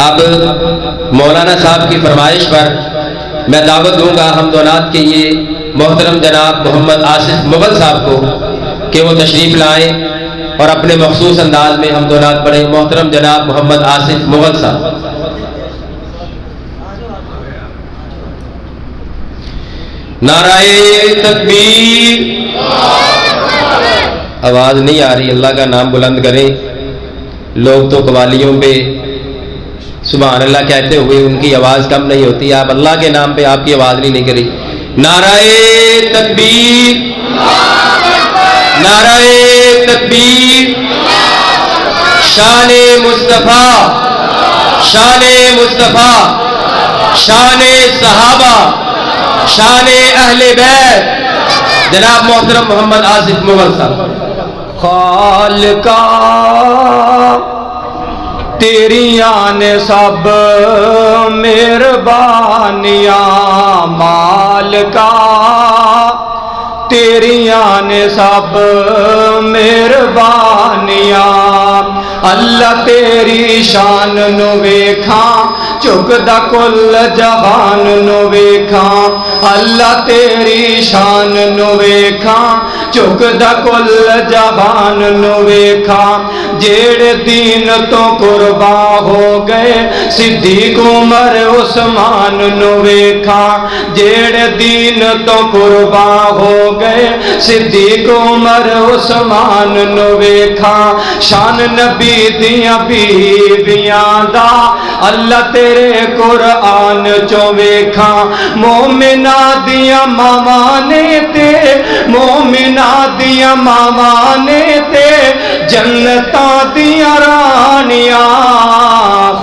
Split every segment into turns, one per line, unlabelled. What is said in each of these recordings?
اب مولانا صاحب کی فرمائش پر میں دعوت دوں گا حمد و نعت کے یہ محترم جناب محمد آصف مغل صاحب کو کہ وہ تشریف لائیں اور اپنے مخصوص انداز میں حمد و نعت پڑھیں۔ محترم جناب محمد آصف مغل صاحب۔ نعرہ تکبیر۔ آواز نہیں آ رہی، اللہ کا نام بلند کریں۔ لوگ تو قوالیوں پہ سبحان اللہ کہتے ہوئے ان کی آواز کم نہیں ہوتی، آپ اللہ کے نام پہ آپ کی آواز نہیں نکلی۔ نعرہ تکبیر، نعرہ تکبیر۔ شان مصطفیٰ، شان مصطفیٰ، شان صحابہ، شان اہل بیت جناب محترم محمد آصف مغل صاحب۔
خالقا تیریاں نے سب مہربانیاں، مالکا تیریاں نے سب مہربانیاں، اللہ تیری شان نو ویکھاں چکدا کل جہان نو ویکھاں، اللہ تیری شان نو ویکھاں چکدا کل جہان نو ویکھاں، جیڑے دین تو قربان ہو گئے صدیق عمر عثمان نو ویکھاں، جیڑے دین تو قربان ہو گئے صدیق عمر عثمان نو ویکھاں، شان نبی دیاں بیبیاں دا اللہ تیرے قرآن چو ویکھاں، مومنہ دیاں ماواں نے تے مومنہ دیاں ماواں نے تے جنتاں دیاں رانیاں،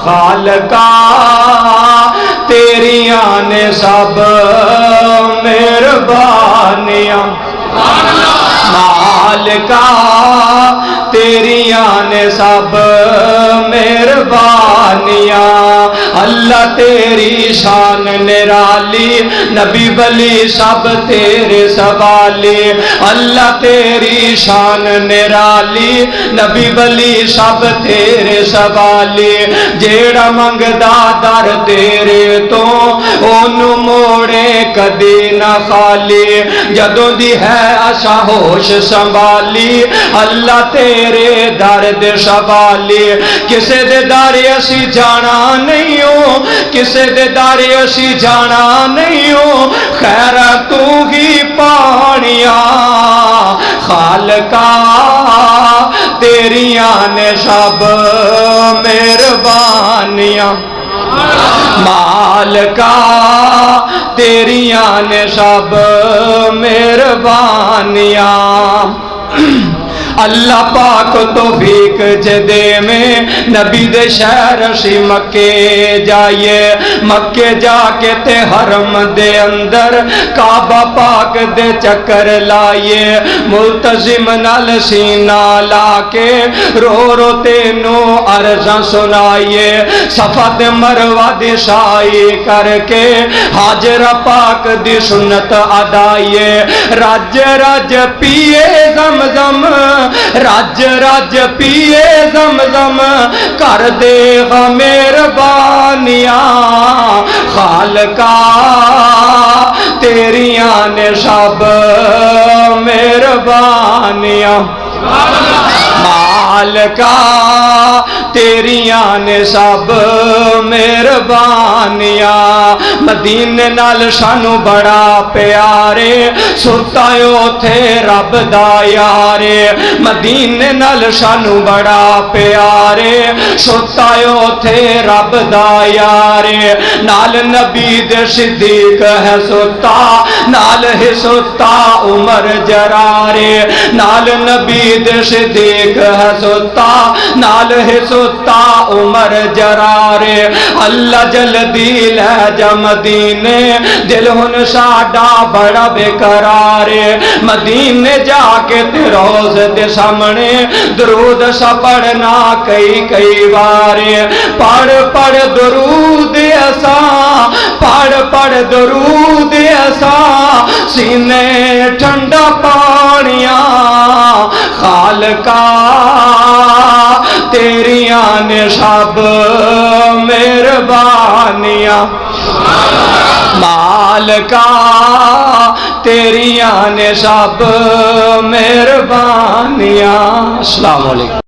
خالقا تیریاں نے سب مہربانیاں، مالکا تیریاں نے سب مہربانیاں، اللہ تیری شان نرالی، نبی ولی سب تیرے سوالی، اللہ تیری شان نرالی، نبی ولی سب تیرے سوالی، جیڑا منگدا در تیرے تو اونوں موڑے کدی نہ خالی، جدوں دی ہے آشا ہوش سنبھالی، اللہ تیرے درد شوالی، کسے دے دارے اسی جانا نہیں ہو، کسے دے دارے اسی جانا نہیں ہو، خیر تو ہی پانیاں، خالقا تیریاں نے سب مہربانیاں، مالکا تیریاں نے سب مہربانیاں، اللہ پاک توفیق جدے میں نبی دے شہر سی مکے جائیے، مکے جا کے تے حرم دے اندر کعبہ پاک دے چکر لائیے، ملتزم نال سینہ لا کے رو رو تینوں عرضاں سنائیے، صفا تے مروہ دی سائی کر کے حاجرہ پاک دی سنت ادائیے، رج رج پیے زمزم، رج رج پیے زمزم، کر دے گا مہربانیاں، خالقا تیریاں نے سب مہربانیاں، مالکا تیریاں نے سب مہربانیاں، مدینے نال سانو بڑا پیارے، ستا اوتھے رب دا یارے، مدینے نال سانو بڑا پیارے، ستا اوتھے رب دا یارے، نال نبی دے صدیق ہے ستا، نال ہی ستا عمر جرارے، نال نبی دے صدیق ہے ستا، نال ہی ستا عمر جرارے، اللہ جلدی لے جا مدینے، دل ہن ساڈا بڑا بے قرارے، مدینے جا کے تے روز دے سامنے درود سا پڑھنا کئی کئی بارے، پڑھ پڑھ درود اساں، پڑھ پڑھ درود اساں، سینے ٹھنڈا پانیاں، خالقا تیریاں نے سب میں مہربانیاں مالکا تیریاں نے سب مہربانیاں۔ السلام علیکم۔